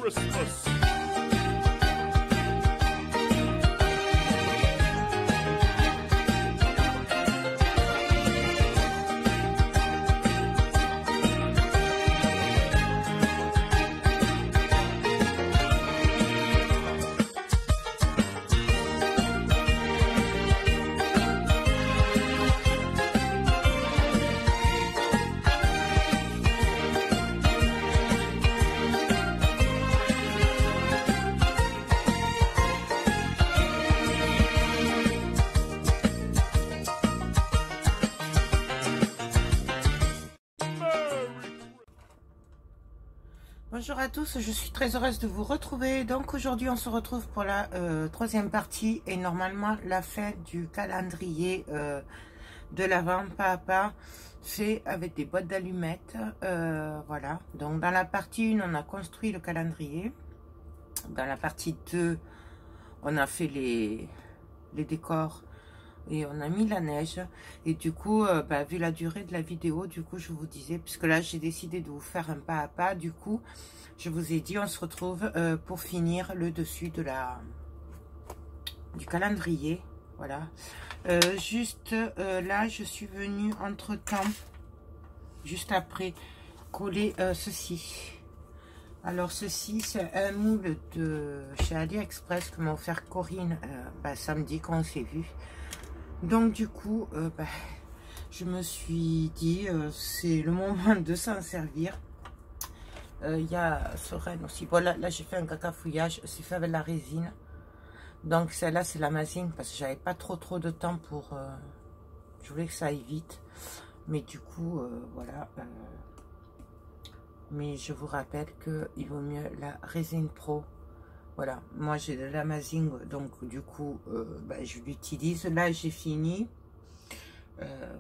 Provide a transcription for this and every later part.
Christmas. Bonjour à tous, je suis très heureuse de vous retrouver. Donc aujourd'hui on se retrouve pour la troisième partie et normalement la fin du calendrier de l'Avent pas à pas, fait avec des boîtes d'allumettes. Voilà, donc dans la partie 1 on a construit le calendrier, dans la partie 2 on a fait les décors et on a mis la neige. Et du coup vu la durée de la vidéo, du coup je vous disais, puisque là j'ai décidé de vous faire un pas à pas, du coup je vous ai dit on se retrouve pour finir le dessus de du calendrier. Voilà, juste là je suis venue entre temps, juste après, coller ceci. Alors ceci c'est un moule de chez AliExpress que m'a offert Corinne samedi quand on s'est vu. Donc du coup je me suis dit c'est le moment de s'en servir. Il y a ce renne aussi. Voilà, là j'ai fait un cacafouillage, c'est fait avec la résine. Donc celle-là c'est la masine parce que j'avais pas trop de temps pour... je voulais que ça aille vite. Mais du coup voilà. Mais je vous rappelle qu'il vaut mieux la résine pro. Voilà, moi j'ai de la masine, donc du coup je l'utilise. Là j'ai fini.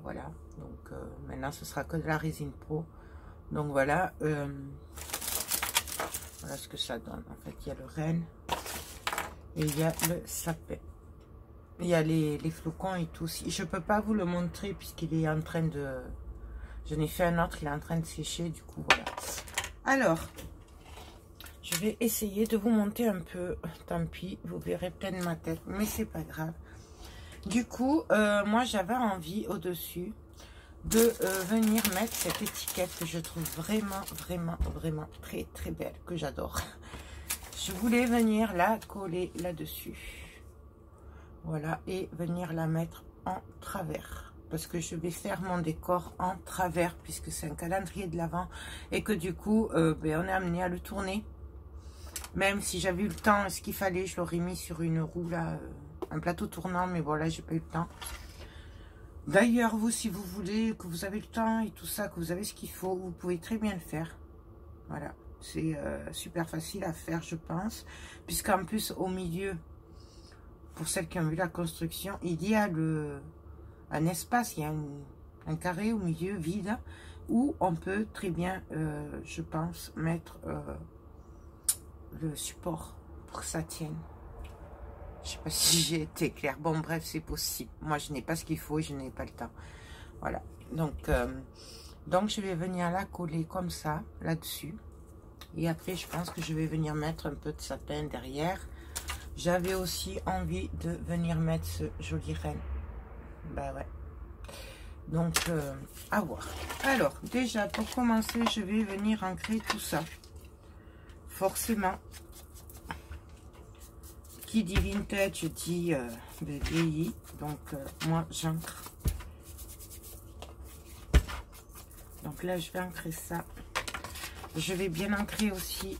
Voilà, donc maintenant ce sera que de la résine pro. Donc voilà, voilà ce que ça donne. En fait, il y a le renne et il y a le sapin. Il y a les flocons et tout. Je peux pas vous le montrer puisqu'il est en train de... Je n'ai fait un autre, il est en train de sécher. Du coup, voilà. Alors, je vais essayer de vous monter un peu. Tant pis, vous verrez plein ma tête, mais c'est pas grave. Du coup, moi j'avais envie au-dessus de venir mettre cette étiquette que je trouve vraiment très belle, que j'adore. Je voulais venir la coller là-dessus. Voilà, et venir la mettre en travers. Parce que je vais faire mon décor en travers, puisque c'est un calendrier de l'Avent. Et que du coup, on est amené à le tourner. Même si j'avais eu le temps, ce qu'il fallait, je l'aurais mis sur une roue là, un plateau tournant. Mais voilà, j'ai pas eu le temps. D'ailleurs, vous, si vous voulez, que vous avez le temps et tout ça, que vous avez ce qu'il faut, vous pouvez très bien le faire. Voilà, c'est super facile à faire, je pense. Puisqu'en plus, au milieu, pour celles qui ont vu la construction, il y a un espace, il y a un carré au milieu vide, où on peut très bien, je pense, mettre le support pour que ça tienne. Je sais pas si j'ai été claire. Bon, bref, c'est possible. Moi, je n'ai pas ce qu'il faut et je n'ai pas le temps. Voilà. Donc, je vais venir la coller comme ça, là-dessus. Et après, je pense que je vais venir mettre un peu de sapin derrière. J'avais aussi envie de venir mettre ce joli renne. Bah ouais. Donc, à voir. Alors, déjà, pour commencer, je vais venir ancrer tout ça. Forcément. Qui dit vintage dit vieilli, donc moi j'ancre. Donc là je vais ancrer ça. Je vais bien ancrer aussi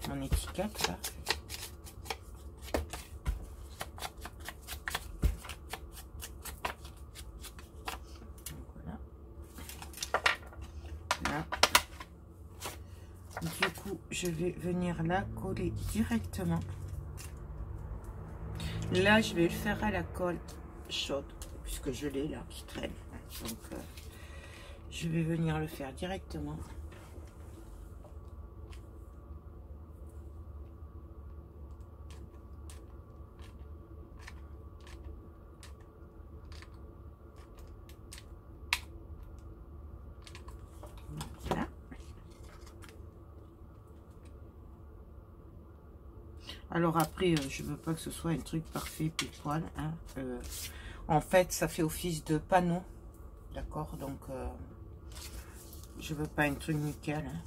mon étiquette là. Donc, voilà. Là. Du coup, je vais venir la coller directement. Là, je vais le faire à la colle chaude, puisque je l'ai là, qui traîne. Donc, je vais venir le faire directement. Alors après, je veux pas que ce soit un truc parfait, pile poil. Hein. En fait, ça fait office de panneau. D'accord, donc je veux pas un truc nickel. Hein.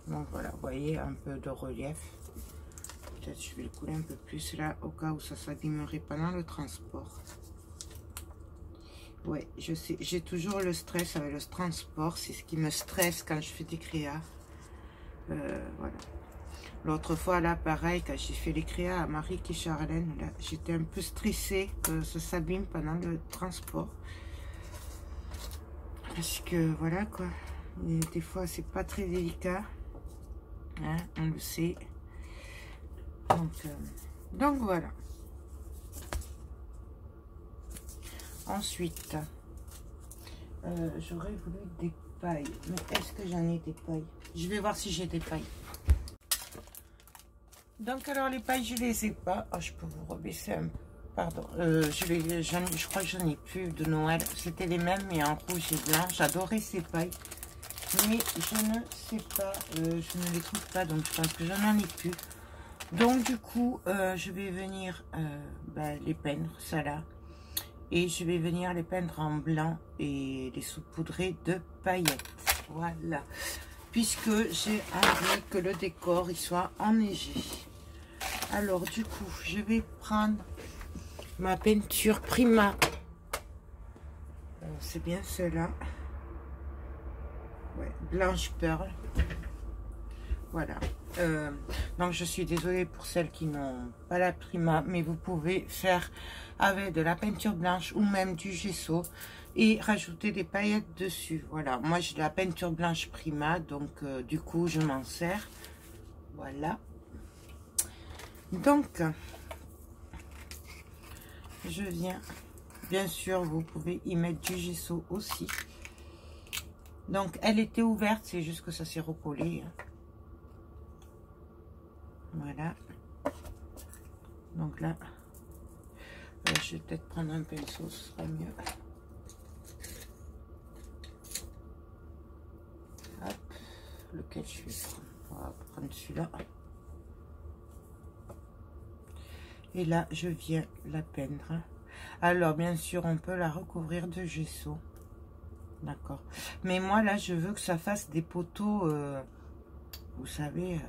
Donc voilà, vous voyez, un peu de relief. Peut-être je vais le couler un peu plus là, au cas où ça s'abîmerait pendant le transport. Ouais, je sais, j'ai toujours le stress avec le transport. C'est ce qui me stresse quand je fais des créas. Voilà. L'autre fois, là, pareil, quand j'ai fait les créas à Marie et Charlène, là, j'étais un peu stressée que ça s'abîme pendant le transport. Parce que, voilà, quoi. Et des fois, c'est pas très délicat. Hein, on le sait. Donc voilà. Ensuite, j'aurais voulu des pailles. Mais est-ce que j'en ai des pailles? Je vais voir si j'ai des pailles. Donc alors les pailles, je les ai pas. Oh, je peux vous rebaisser un peu. Pardon. Je crois que j'en ai plus de Noël. C'était les mêmes mais en rouge et blanc. J'adorais ces pailles. Mais je ne sais pas. Je ne les trouve pas. Donc je pense que j'en ai plus. Donc du coup, je vais venir les peindre, ça là. Et je vais venir les peindre en blanc et les saupoudrer de paillettes. Voilà. Puisque j'ai envie que le décor il soit enneigé. Alors du coup, je vais prendre ma peinture Prima. C'est bien cela. Ouais, blanche perle. Voilà. Donc je suis désolée pour celles qui n'ont pas la Prima, mais vous pouvez faire avec de la peinture blanche ou même du gesso et rajouter des paillettes dessus. Voilà, moi j'ai la peinture blanche Prima, donc du coup je m'en sers. Voilà. Donc je viens, bien sûr vous pouvez y mettre du gesso aussi. Donc elle était ouverte, c'est juste que ça s'est recollé. Voilà. Donc là, je vais peut-être prendre un pinceau, ce sera mieux. Hop, lequel je vais prendre? On va prendre celui-là. Et là, je viens la peindre. Alors, bien sûr, on peut la recouvrir de gesso. D'accord. Mais moi, là, je veux que ça fasse des poteaux, vous savez,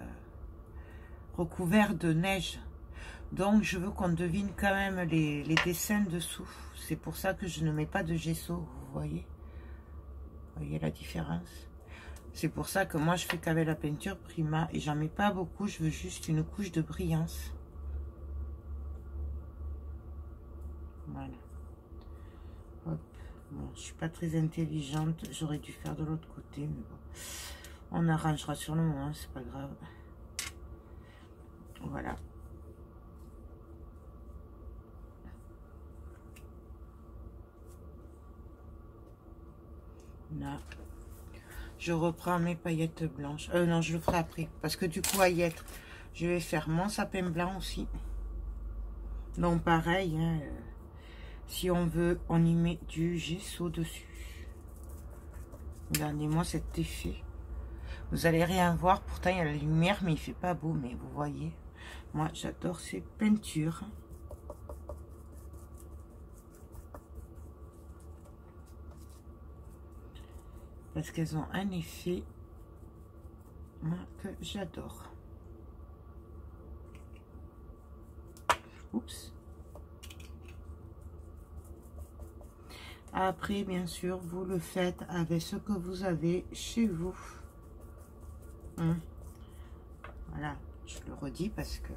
recouverts de neige. Donc, je veux qu'on devine quand même les dessins dessous. C'est pour ça que je ne mets pas de gesso, vous voyez? Vous voyez la différence? C'est pour ça que moi, je fais qu'avec la peinture Prima. Et j'en mets pas beaucoup, je veux juste une couche de brillance. Voilà. Hop. Bon, je suis pas très intelligente. J'aurais dû faire de l'autre côté, mais bon. On arrangera sur le moment, c'est pas grave. Voilà. Là, je reprends mes paillettes blanches. Non, je le ferai après. Parce que du coup, paillettes, je vais faire mon sapin blanc aussi. Donc, pareil, hein, si on veut, on y met du gesso dessus. Regardez-moi cet effet. Vous allez rien voir. Pourtant, il y a la lumière, mais il fait pas beau. Mais vous voyez, moi, j'adore ces peintures. Parce qu'elles ont un effet moi, que j'adore. Oups. Après, bien sûr, vous le faites avec ce que vous avez chez vous. Voilà, je le redis parce que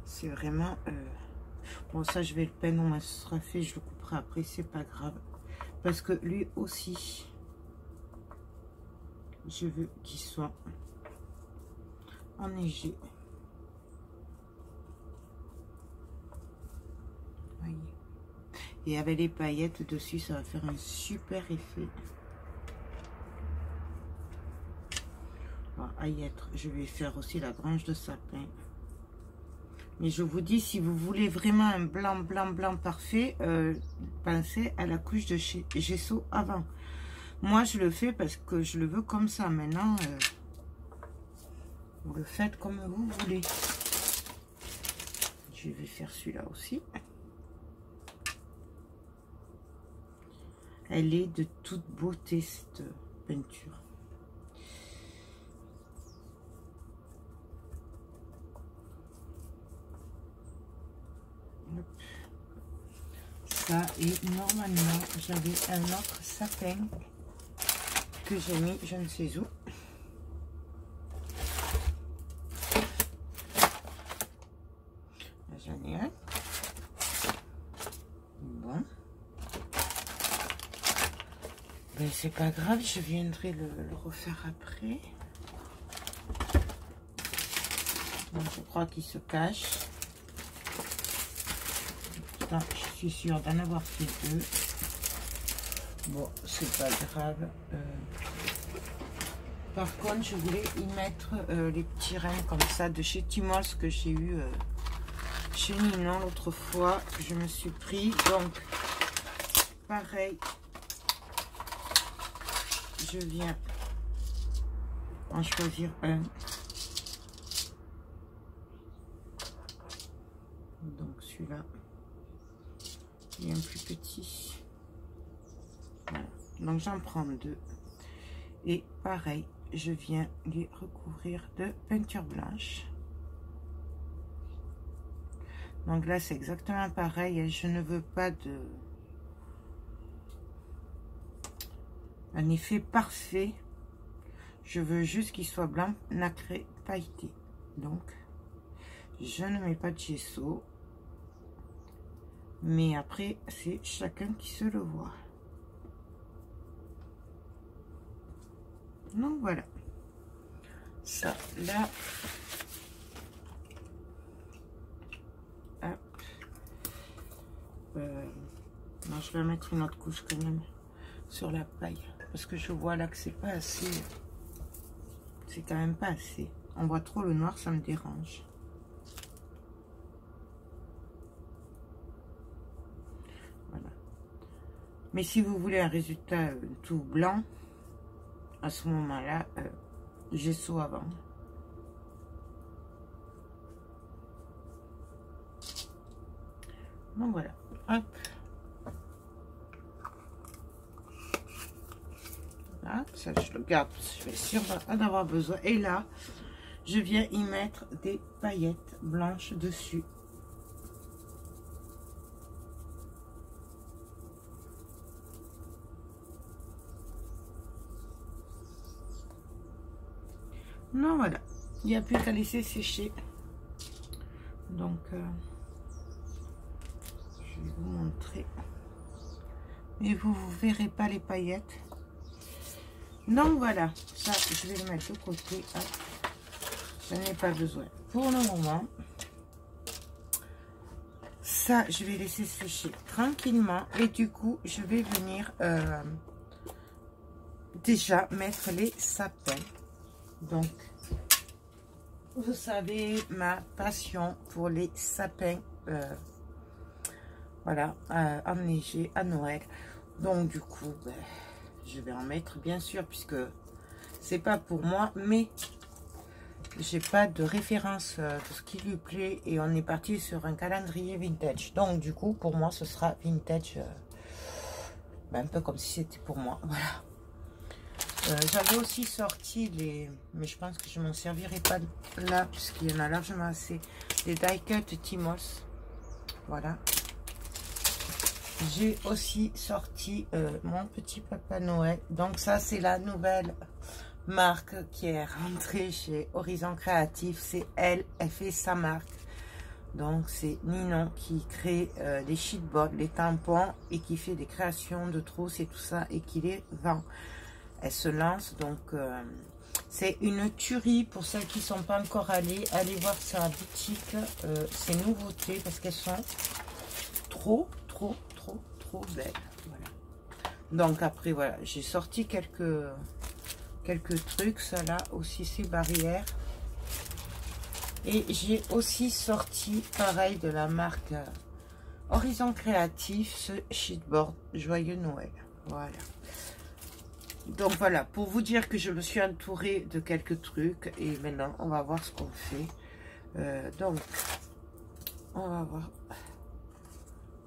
c'est vraiment... Bon, ça, je vais le peindre, moi, ce sera fait, je le couperai après, c'est pas grave. Parce que lui aussi... je veux qu'il soit enneigé. Voyez. Et avec les paillettes dessus, ça va faire un super effet. Bon, paillettes, je vais faire aussi la branche de sapin. Mais je vous dis, si vous voulez vraiment un blanc, blanc, blanc parfait, pensez à la couche de gesso avant. Moi, je le fais parce que je le veux comme ça. Maintenant, vous le faites comme vous voulez. je vais faire celui-là aussi. Elle est de toute beauté, cette peinture. Hop. Ça, et normalement, j'avais un autre sapin que j'ai mis, je ne sais où. J'en ai un. Bon. Ben, c'est pas grave, je viendrai le refaire après. Bon, je crois qu'il se cache. Putain, je suis sûre d'en avoir fait deux. Bon, c'est pas grave. Par contre, je voulais y mettre les petits reins comme ça de chez Timols que j'ai eu chez Ninon l'autre fois que je me suis pris. Donc, pareil. Je viens en choisir un. Donc celui-là, il est un plus petit. Voilà. Donc j'en prends deux. Et pareil, je viens les recouvrir de peinture blanche. Donc là, c'est exactement pareil. Et je ne veux pas un effet parfait. Je veux juste qu'il soit blanc, nacré, pailleté. Donc, je ne mets pas de gesso. Mais après, c'est chacun qui se le voit. Donc, voilà. Ça, là. Hop. Non, je vais mettre une autre couche quand même sur la paille. Parce que je vois là que c'est pas assez. C'est quand même pas assez. On voit trop le noir, ça me dérange. Voilà. Mais si vous voulez un résultat tout blanc, à ce moment-là, gesso avant. Donc voilà. Hop. Là, ça je le garde parce que je vais sûrement en avoir besoin. Et là, je viens y mettre des paillettes blanches dessus. Non, voilà. Il n'y a plus qu'à laisser sécher. Donc, je vais vous montrer. Mais vous ne verrez pas les paillettes. Donc, voilà. Ça, je vais le mettre de côté. Je n'en ai pas besoin pour le moment. Ça, je vais laisser sécher tranquillement. Et du coup, je vais venir déjà mettre les sapins. Donc, vous savez, ma passion pour les sapins, voilà, enneigés à Noël. Donc, du coup, ben, je vais en mettre, bien sûr, puisque c'est pas pour moi, mais j'ai pas de référence de ce qui lui plaît. Et on est parti sur un calendrier vintage. Donc, du coup, pour moi, ce sera vintage, ben, un peu comme si c'était pour moi, voilà. J'avais aussi sorti les, mais je pense que je m'en servirai pas là puisqu'il y en a largement assez, les die cut Timols. Voilà. J'ai aussi sorti mon petit Papa Noël. Donc ça, c'est la nouvelle marque qui est rentrée chez Horizon Créatif. C'est elle fait sa marque. Donc c'est Ninon qui crée les sheetboards, les tampons et qui fait des créations de trousses et tout ça et qui les vend. Elle se lance, donc c'est une tuerie pour celles qui ne sont pas encore allées. Allez voir sa boutique, ces nouveautés, parce qu'elles sont trop belles. Voilà. Donc après, voilà, j'ai sorti quelques trucs. Ça là aussi, c'est barrières. Et j'ai aussi sorti, pareil, de la marque Horizon Créatif, ce sheetboard Joyeux Noël. Voilà. Donc voilà, pour vous dire que je me suis entourée de quelques trucs. Et maintenant, on va voir ce qu'on fait. Donc, On va voir.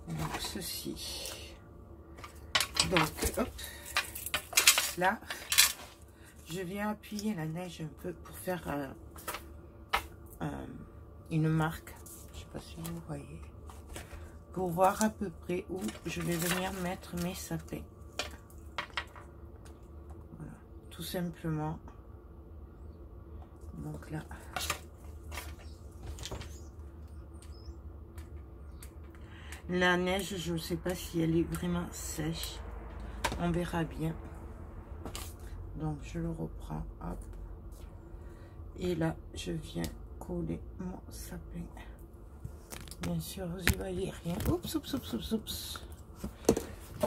Donc ceci. Donc hop, là, je viens appuyer la neige un peu pour faire une marque. Je sais pas si vous voyez. Pour voir à peu près où je vais venir mettre mes sapins. Voilà, tout simplement. Donc là. La neige, je ne sais pas si elle est vraiment sèche. On verra bien. Donc je le reprends. Hop. Et là, je viens coller mon sapin. Bien sûr, vous y voyez rien. Oups, oups, oups, oups, oups.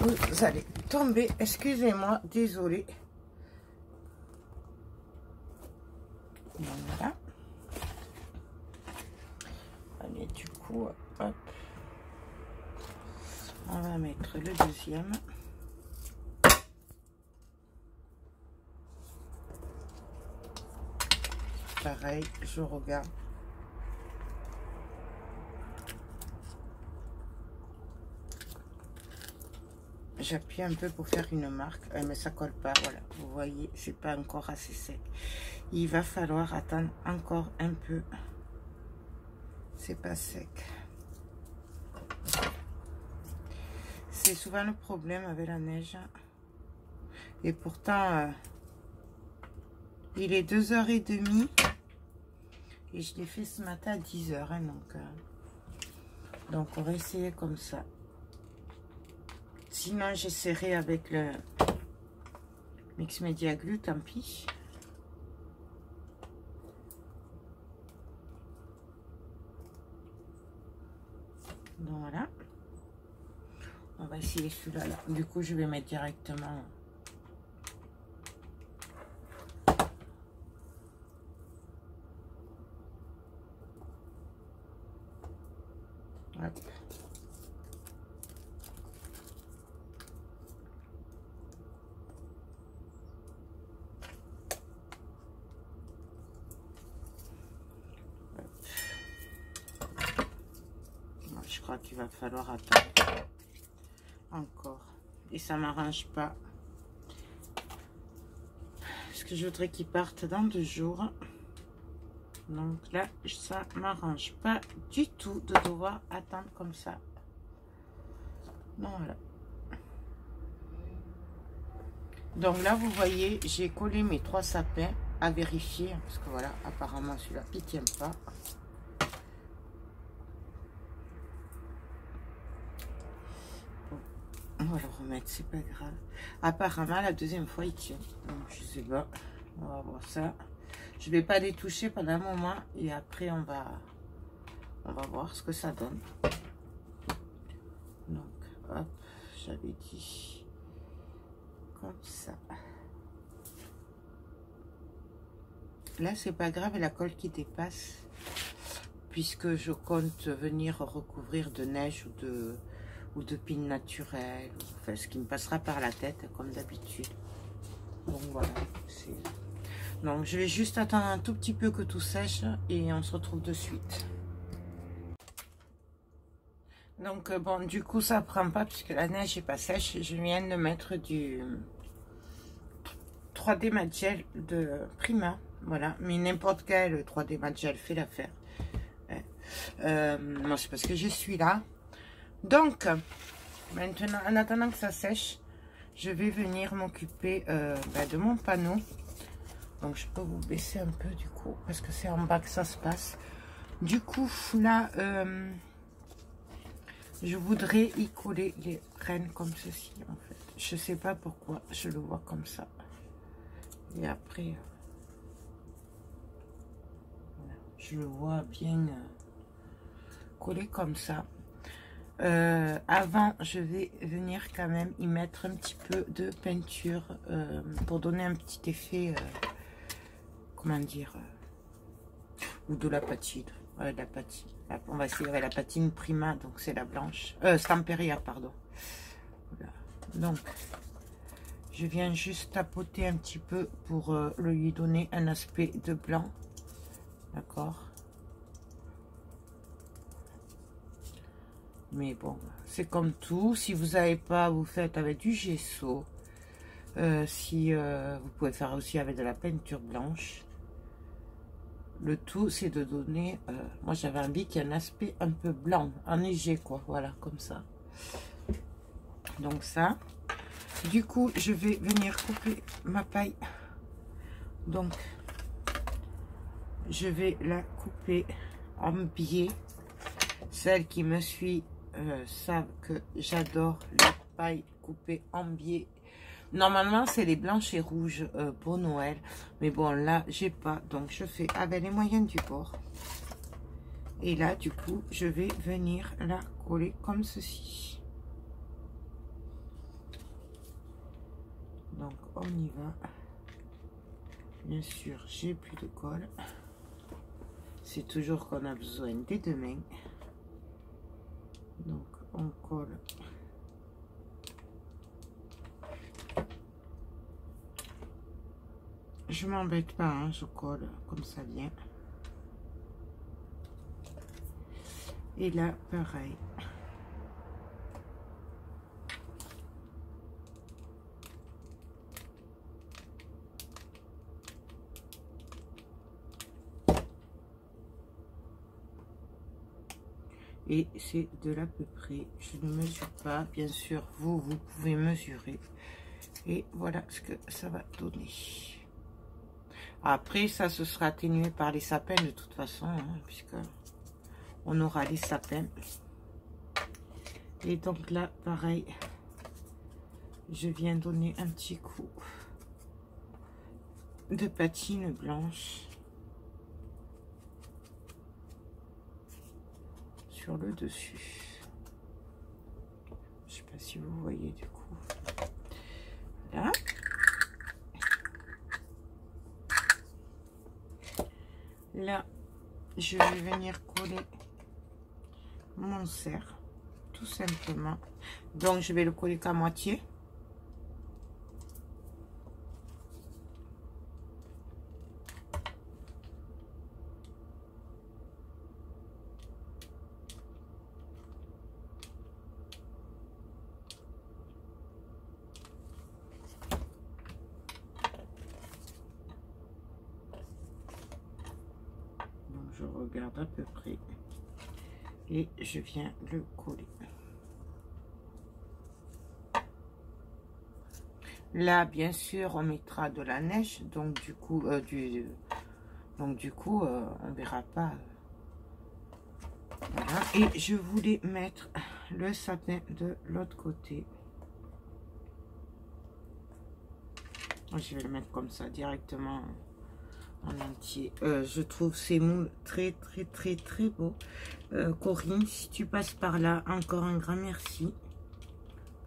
Vous allez tomber. Excusez-moi, désolé. Voilà. Allez, du coup, hop. On va mettre le deuxième. Pareil, je regarde. J'appuie un peu pour faire une marque, mais ça colle pas. Voilà, vous voyez, c'est pas encore assez sec. Il va falloir attendre encore un peu. C'est pas sec. C'est souvent le problème avec la neige. Et pourtant, il est 2h30. Et je l'ai fait ce matin à 10h. Hein, donc, on va essayer comme ça. Sinon, j'essaierai avec le Mix Media Glue, tant pis. Donc voilà. On va essayer celui-là. Là. Du coup, je vais mettre directement. Hop. Je crois qu'il va falloir attendre encore. Et ça m'arrange pas. Parce que je voudrais qu'il parte dans 2 jours. Donc là, ça m'arrange pas du tout de devoir attendre comme ça. Donc voilà. Donc là, vous voyez, j'ai collé mes 3 sapins à vérifier. Parce que voilà, apparemment, celui-là, il tient pas. On va le remettre, c'est pas grave. Apparemment, la deuxième fois, il tient. Donc, je sais pas. On va voir ça. Je vais pas les toucher pendant un moment. Et après, on va voir ce que ça donne. Donc, hop, j'avais dit comme ça. Là, c'est pas grave, et la colle qui dépasse. Puisque je compte venir recouvrir de neige ou de pin naturel, enfin ce qui me passera par la tête comme d'habitude. Donc voilà, donc je vais juste attendre un tout petit peu que tout sèche et on se retrouve de suite. Donc bon, du coup ça prend pas puisque la neige est pas sèche. Je viens de mettre du 3D Matte Gel de Prima, voilà, mais n'importe quel 3D Matte Gel fait l'affaire. Moi c'est parce que je suis là. Donc, maintenant, en attendant que ça sèche, je vais venir m'occuper de mon panneau. Donc, je peux vous baisser un peu du coup, parce que c'est en bas que ça se passe. Du coup, là, je voudrais y coller les rennes comme ceci, en fait. Je sais pas pourquoi, je le vois comme ça. Et après, voilà, je le vois bien collé comme ça. Avant, je vais venir quand même y mettre un petit peu de peinture pour donner un petit effet, comment dire, ou de la patine. Ouais, la patine. On va essayer avec la patine Prima, donc c'est la blanche. Stamperia, pardon. Voilà. Donc, je viens juste tapoter un petit peu pour lui donner un aspect de blanc. D'accord. Mais bon, c'est comme tout. Si vous n'avez pas, vous faites avec du gesso. Si vous pouvez faire aussi avec de la peinture blanche. Le tout, c'est de donner... moi, j'avais envie qu'il y ait un aspect un peu blanc, enneigé, quoi. Voilà, comme ça. Donc ça. Du coup, je vais venir couper ma paille. Donc, je vais la couper en biais. Celles qui me suivent savent que j'adore les pailles coupées en biais. Normalement, c'est les blanches et rouges pour Noël. Mais bon, là, j'ai pas. Donc, je fais avec les moyens du bord. Et là, du coup, je vais venir la coller comme ceci. Donc, on y va. Bien sûr, j'ai plus de colle. C'est toujours qu'on a besoin des deux mains. Donc, on colle. Je m'embête pas, hein, je colle comme ça vient. Et là, pareil. Et c'est de l'à peu près. Je ne mesure pas. Bien sûr, vous pouvez mesurer. Et voilà ce que ça va donner. Après, ça se sera atténué par les sapins de toute façon, hein, puisque on aura les sapins. Et donc là, pareil, je viens donner un petit coup de patine blanche sur le dessus. Je sais pas si vous voyez du coup. Là. Là, je vais venir coller mon cerf, tout simplement. Donc, je vais le coller qu'à moitié. Je regarde à peu près et je viens le coller. Là, bien sûr, on mettra de la neige, donc du coup, on verra pas. Voilà. Et je voulais mettre le sapin de l'autre côté. Je vais le mettre comme ça directement. En entier. Je trouve ces moules très beaux. Corinne, si tu passes par là, encore un grand merci.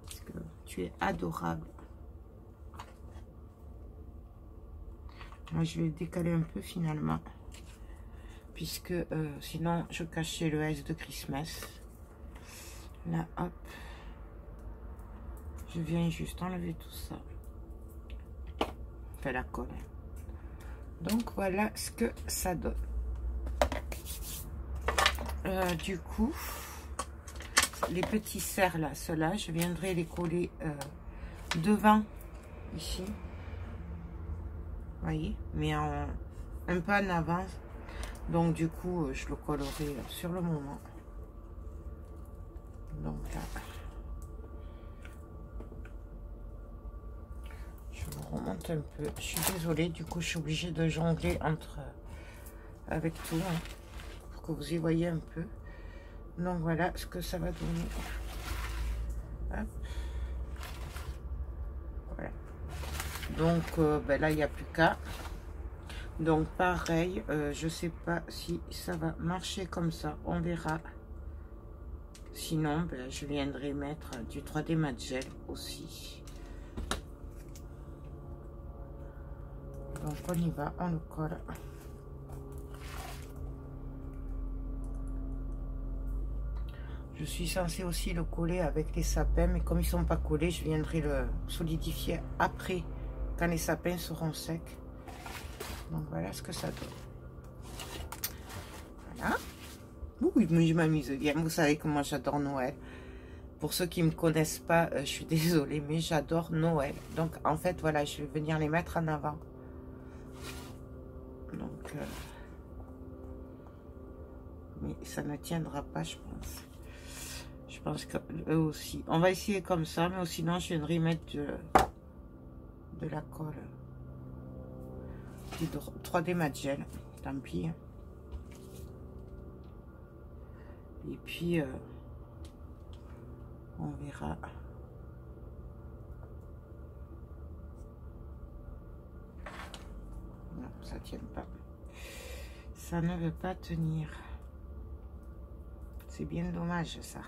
Parce que tu es adorable. Moi, je vais décaler un peu finalement. Puisque sinon, je cachais le S de Christmas. Là, hop. Je viens juste enlever tout ça. Fait la colle. Donc voilà ce que ça donne. Du coup, les petits cerfs là, ceux-là, je viendrai les coller devant ici. Vous voyez, mais un peu en avance. Donc du coup, je le collerai sur le moment. Donc là, je vous remonte un peu. Je suis désolée, du coup, je suis obligée de jongler avec tout, hein, pour que vous y voyez un peu. Donc voilà ce que ça va donner. Hop. Voilà. Donc là, il n'y a plus qu'à. Donc pareil, je sais pas si ça va marcher comme ça. On verra. Sinon, je viendrai mettre du 3D Mat Gel aussi. Donc on y va, on le colle. Je suis censée aussi le coller avec les sapins, mais comme ils sont pas collés, je viendrai le solidifier après, quand les sapins seront secs. Donc voilà ce que ça donne. Voilà. Oui, mais je m'amuse bien. Vous savez que moi j'adore Noël. Pour ceux qui ne me connaissent pas, je suis désolée, mais j'adore Noël. Donc en fait, voilà, je vais venir les mettre en avant. Donc, mais ça ne tiendra pas, je pense. Je pense qu'eux aussi. On va essayer comme ça, mais sinon je viendrai mettre de la colle. Du 3D Mat Gel. Tant pis. Et puis, on verra. Non, ça ne tient pas. Ça ne veut pas tenir. C'est bien dommage, ça.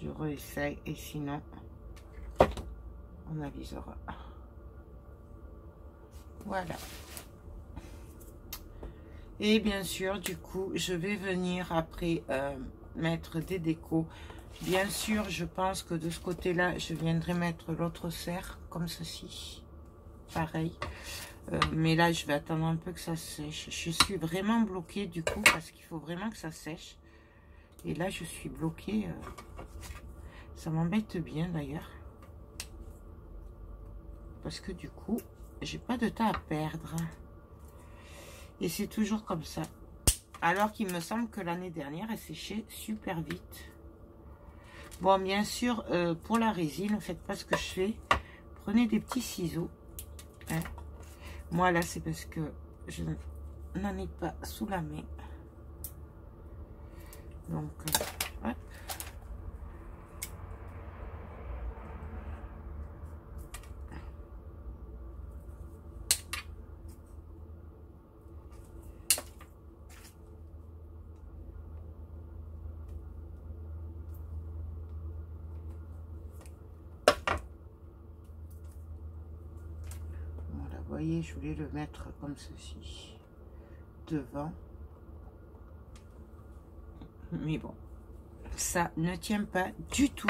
Je réessaye et sinon, on avisera. Voilà. Et bien sûr, du coup, je vais venir après mettre des décos. Bien sûr, je pense que de ce côté-là, je viendrai mettre l'autre serre, comme ceci. Pareil. Mais là, je vais attendre un peu que ça sèche. Je suis vraiment bloquée, du coup, parce qu'il faut vraiment que ça sèche. Et là, je suis bloquée. Ça m'embête bien, d'ailleurs. Parce que, du coup, j'ai pas de temps à perdre. Et c'est toujours comme ça. Alors qu'il me semble que l'année dernière, elle séchait super vite. Bon, bien sûr, pour la résine, faites pas ce que je fais. Prenez des petits ciseaux. Hein. Moi, là, c'est parce que je n'en ai pas sous la main. Donc, hop. Vous voyez, je voulais le mettre comme ceci, devant. Mais bon, ça ne tient pas du tout.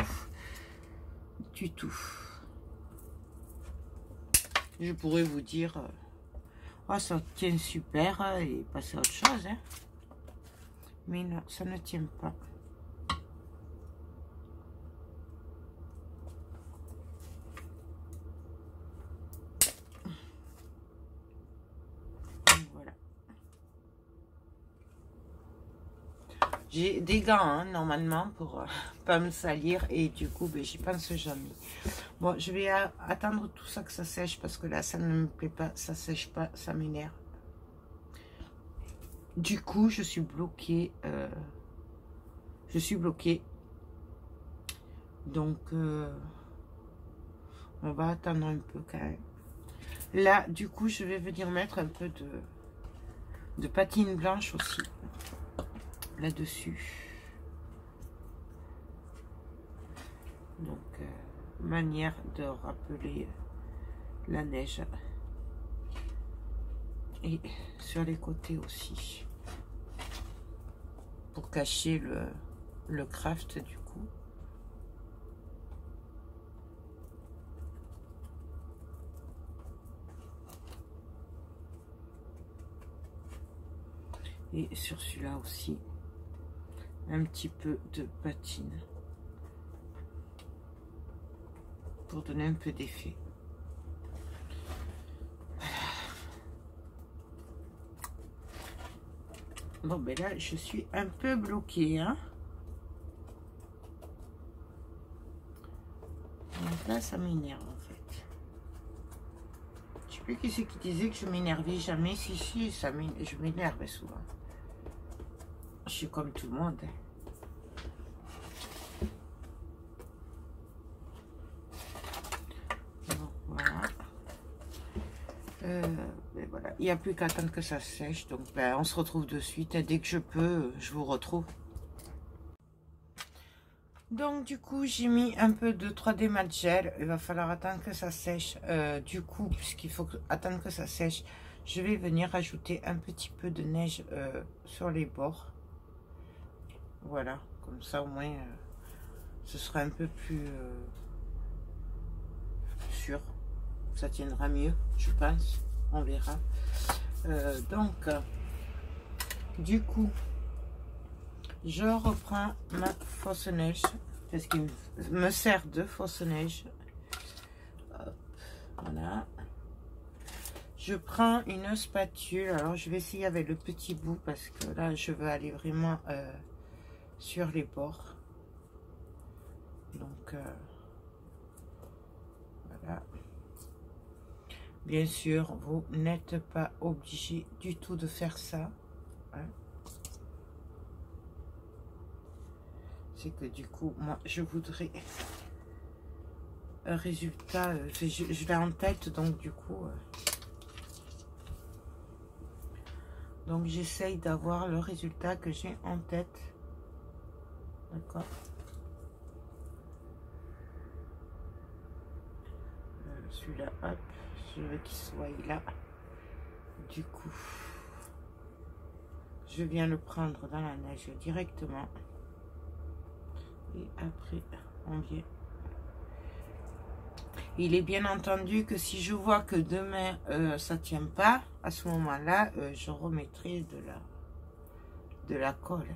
Du tout. Je pourrais vous dire, oh, ça tient super et passer à autre chose. Hein. Mais non, ça ne tient pas. J'ai des gants, hein, normalement, pour pas me salir. Et du coup, ben, j'y pense jamais. Bon, je vais attendre tout ça que ça sèche. Parce que là, ça ne me plaît pas. Ça sèche pas, ça m'énerve. Du coup, je suis bloquée. Donc, on va attendre un peu quand même. Là, du coup, je vais venir mettre un peu de patine blanche aussi. Là-dessus. Donc, manière de rappeler la neige. Et sur les côtés aussi. Pour cacher le craft du coup. Et sur celui-là aussi. Un petit peu de patine pour donner un peu d'effet. Bon, ben là, je suis un peu bloquée. Hein. Donc là, ça m'énerve en fait. Je sais plus qui c'est qui disait que je m'énervais jamais. Si, je m'énerve souvent. Je suis comme tout le monde. Bon, voilà. Ben voilà. Il n'y a plus qu'à attendre que ça sèche. Donc, ben, on se retrouve de suite. Et dès que je peux, je vous retrouve. Donc, du coup, j'ai mis un peu de 3D Mat Gel. Il va falloir attendre que ça sèche. Du coup, puisqu'il faut attendre que ça sèche, je vais venir ajouter un petit peu de neige sur les bords. Voilà, comme ça au moins ce sera un peu plus sûr. Ça tiendra mieux, je pense. On verra. Donc, du coup, je reprends ma fausse neige, parce qu'il me sert de fausse neige. Hop, voilà. Je prends une spatule. Alors, je vais essayer avec le petit bout, parce que là, je veux aller vraiment sur les bords. Donc, voilà. Bien sûr, vous n'êtes pas obligé du tout de faire ça. Hein. C'est que du coup, moi, je voudrais un résultat. Je l'ai en tête, donc du coup... donc, j'essaye d'avoir le résultat que j'ai en tête. D'accord. Celui-là, hop, je veux qu'il soit là. Du coup, je viens le prendre dans la neige directement. Et après, on vient. Il est bien entendu que si je vois que demain, ça tient pas, à ce moment-là, je remettrai de la colle.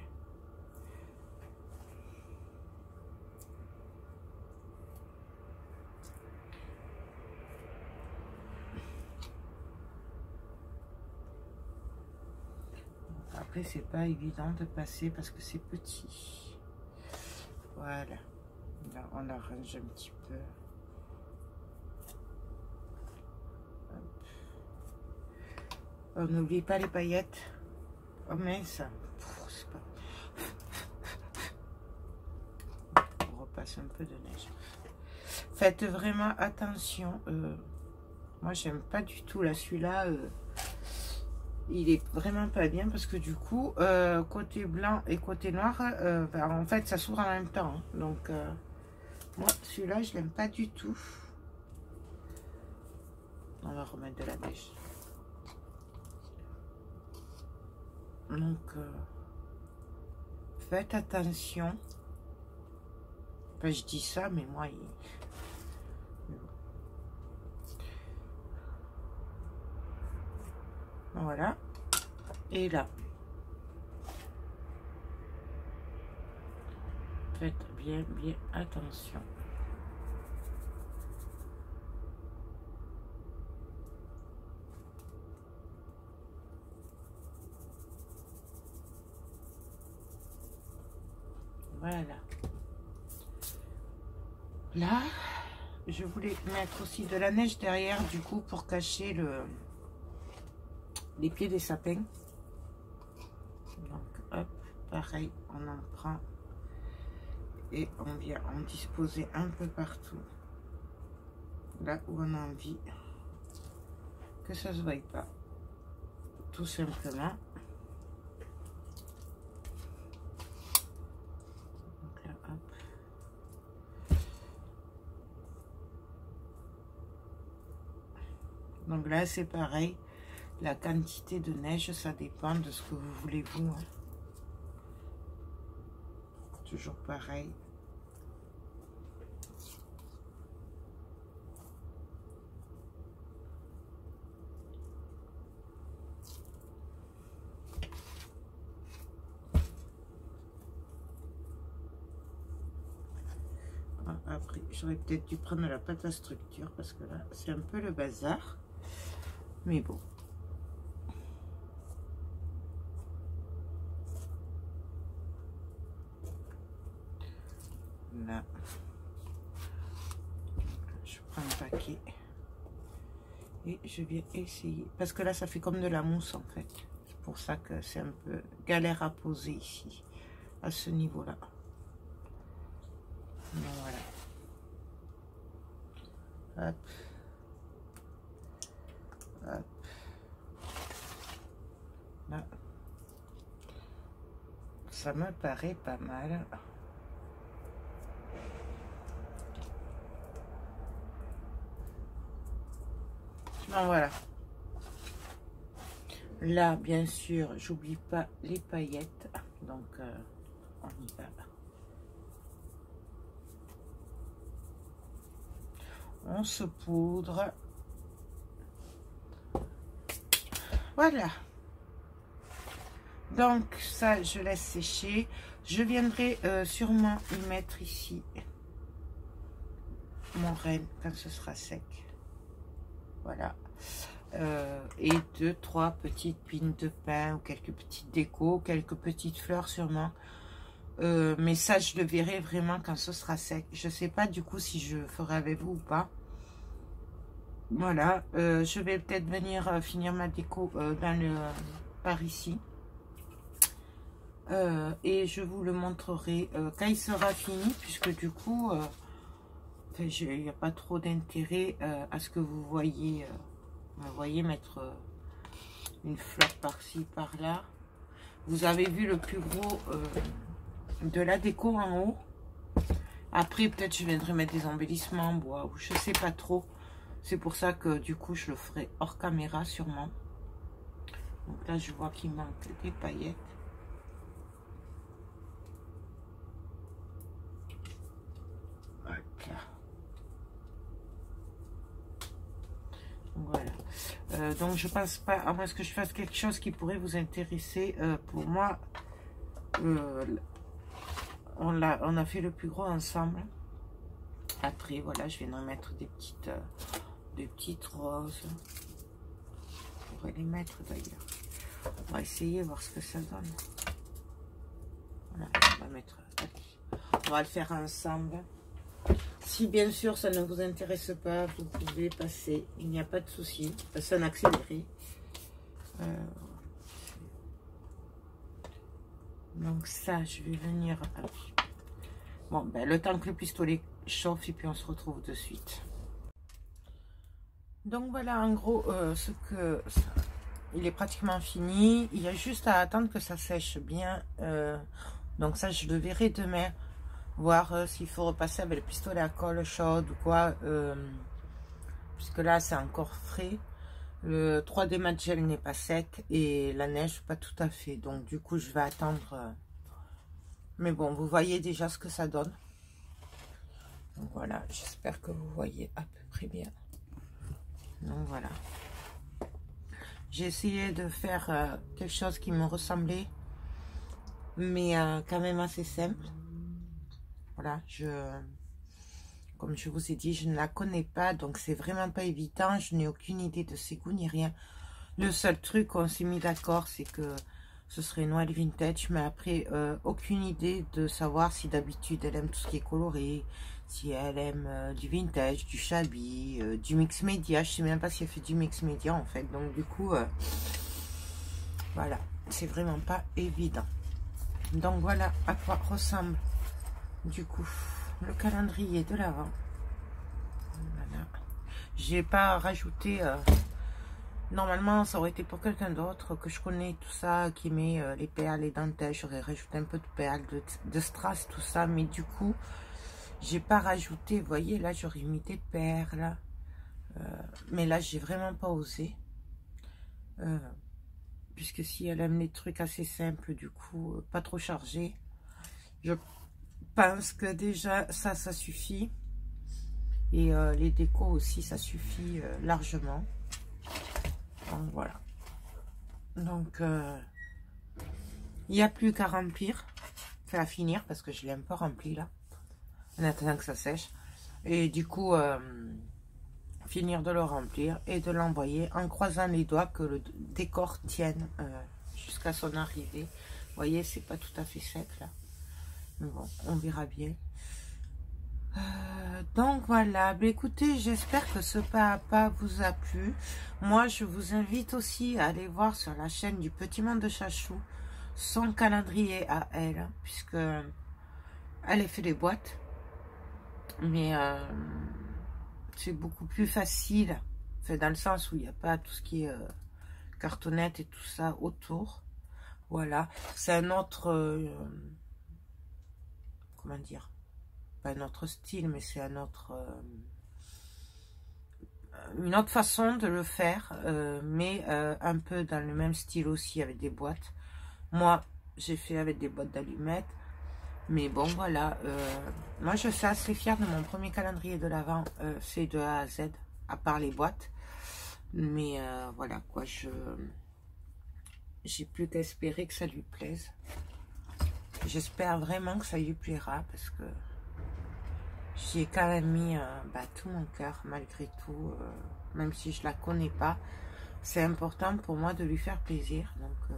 Après, c'est pas évident de passer parce que c'est petit. Voilà. Là, on arrange un petit peu. On n'oublie pas les paillettes. Oh mince. On repasse un peu de neige. Faites vraiment attention. Moi, j'aime pas du tout là. Celui-là, il est vraiment pas bien parce que du coup, côté blanc et côté noir, ben, en fait, ça s'ouvre en même temps. Hein. Donc, moi, celui-là, je l'aime pas du tout. On va remettre de la neige. Donc, faites attention. Enfin, je dis ça, mais moi, voilà. Et là. Faites bien attention. Voilà. Là, je voulais mettre aussi de la neige derrière, du coup, pour cacher les pieds des sapins. Donc, hop, pareil, on en prend et on vient en disposer un peu partout. Là où on a envie que ça se voie pas. Tout simplement. Donc là, c'est pareil. La quantité de neige, ça dépend de ce que vous voulez vous. Hein. Toujours pareil. Après, j'aurais peut-être dû prendre la pâte à structure parce que là, c'est un peu le bazar. Mais bon. Là, je prends un paquet et je viens essayer. Parce que là, ça fait comme de la mousse en fait. C'est pour ça que c'est un peu galère à poser ici, à ce niveau-là. Voilà. Hop. Hop. Là. Ça me paraît pas mal. Donc voilà. Là, bien sûr, j'oublie pas les paillettes. Donc, on y va. On se poudre. Voilà. Donc ça, je laisse sécher. Je viendrai sûrement y mettre ici mon renne quand ce sera sec. Voilà. Et 2-3 petites pines de pin ou quelques petites décos, quelques petites fleurs sûrement. Mais ça, je le verrai vraiment quand ce sera sec. Je sais pas du coup si je ferai avec vous ou pas. Voilà. Je vais peut-être venir finir ma déco par ici. Et je vous le montrerai quand il sera fini, puisque du coup, il n'y a pas trop d'intérêt à ce que vous voyez mettre une fleur par-ci, par-là. Vous avez vu le plus gros de la déco en haut. Après, peut-être je viendrai mettre des embellissements en bois, ou je sais pas trop. C'est pour ça que du coup, je le ferai hors caméra sûrement. Donc là, je vois qu'il manque des paillettes. Voilà. Donc je pense pas, à moins que je fasse quelque chose qui pourrait vous intéresser. Pour moi, on a fait le plus gros ensemble. Après, voilà, je viendrai mettre des petites roses. Je pourrais les mettre d'ailleurs. On va essayer, voir ce que ça donne. Voilà, on va le faire ensemble. Si bien sûr ça ne vous intéresse pas, vous pouvez passer, il n'y a pas de souci, passer en accéléré. Donc ça, je vais venir. Bon, ben, le temps que le pistolet chauffe et puis on se retrouve de suite. Donc voilà en gros il est pratiquement fini. Il y a juste à attendre que ça sèche bien. Donc ça, je le verrai demain. Voir s'il faut repasser avec le pistolet à colle chaude ou quoi, puisque là c'est encore frais. Le 3D mat gel n'est pas sec et la neige pas tout à fait, donc du coup je vais attendre. Mais bon, vous voyez déjà ce que ça donne. Donc voilà, j'espère que vous voyez à peu près bien. Donc voilà, j'ai essayé de faire quelque chose qui me ressemblait, mais quand même assez simple. Voilà, comme je vous ai dit, je ne la connais pas, donc c'est vraiment pas évident. Je n'ai aucune idée de ses goûts ni rien. Le seul truc qu'on s'est mis d'accord, c'est que ce serait Noël vintage, mais après, aucune idée de savoir si d'habitude elle aime tout ce qui est coloré, si elle aime du vintage, du shabby, du mix média. Je sais même pas si elle fait du mix média en fait, donc du coup, voilà, c'est vraiment pas évident. Donc voilà à quoi ressemble du coup le calendrier de l'Avent. Voilà. J'ai pas rajouté normalement ça aurait été pour quelqu'un d'autre que je connais, tout ça, qui met les perles, les dentelles. J'aurais rajouté un peu de perles, de strass, tout ça, mais du coup j'ai pas rajouté. Vous voyez, là j'aurais mis des perles, mais là j'ai vraiment pas osé, puisque si elle aime les trucs assez simples, du coup pas trop chargés, je pense que déjà ça suffit. Et les décos aussi, ça suffit largement. Donc voilà. Donc il n'y a plus qu'à remplir, enfin à finir, parce que je l'ai un peu rempli là, en attendant que ça sèche. Et du coup finir de le remplir et de l'envoyer en croisant les doigts que le décor tienne jusqu'à son arrivée. Vous voyez, c'est pas tout à fait sec là. Mais bon, on verra bien. Donc voilà, bah, écoutez, j'espère que ce pas à pas vous a plu. Moi, je vous invite aussi à aller voir sur la chaîne du Petit Monde de Chachou son calendrier à elle, puisque elle fait des boîtes, mais c'est beaucoup plus facile, enfin, dans le sens où il n'y a pas tout ce qui est cartonnette et tout ça autour. Voilà, c'est un autre, comment dire, pas un autre style, mais c'est un autre, une autre façon de le faire, mais un peu dans le même style aussi, avec des boîtes. Moi, j'ai fait avec des boîtes d'allumettes, mais bon, voilà. Moi, je suis assez fière de mon premier calendrier de l'Avent, fait de A à Z, à part les boîtes. Mais voilà, quoi, j'ai plus qu'à espérer que ça lui plaise. J'espère vraiment que ça lui plaira parce que j'y ai quand même mis tout mon cœur malgré tout, même si je la connais pas. C'est important pour moi de lui faire plaisir, donc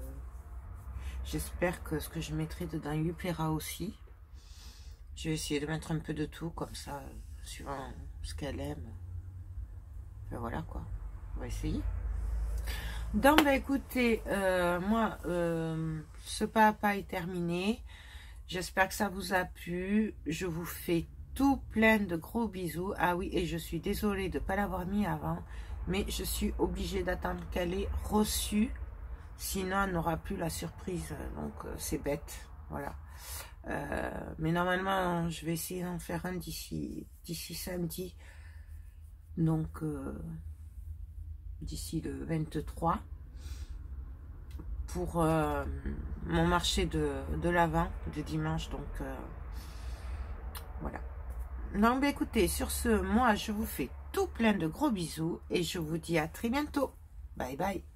j'espère que ce que je mettrai dedans lui plaira aussi. Je vais essayer de mettre un peu de tout comme ça, suivant ce qu'elle aime. Ben voilà quoi, on va essayer. Donc bah écoutez, moi ce papa est terminé. J'espère que ça vous a plu. Je vous fais tout plein de gros bisous. Ah oui, et je suis désolée de ne pas l'avoir mis avant, mais je suis obligée d'attendre qu'elle ait reçu, sinon elle n'aura plus la surprise, donc c'est bête, voilà. Mais normalement je vais essayer d'en faire un d'ici samedi, donc d'ici le 23 pour mon marché de l'Avent de dimanche, donc voilà. Non mais écoutez, sur ce, moi je vous fais tout plein de gros bisous et je vous dis à très bientôt. Bye bye.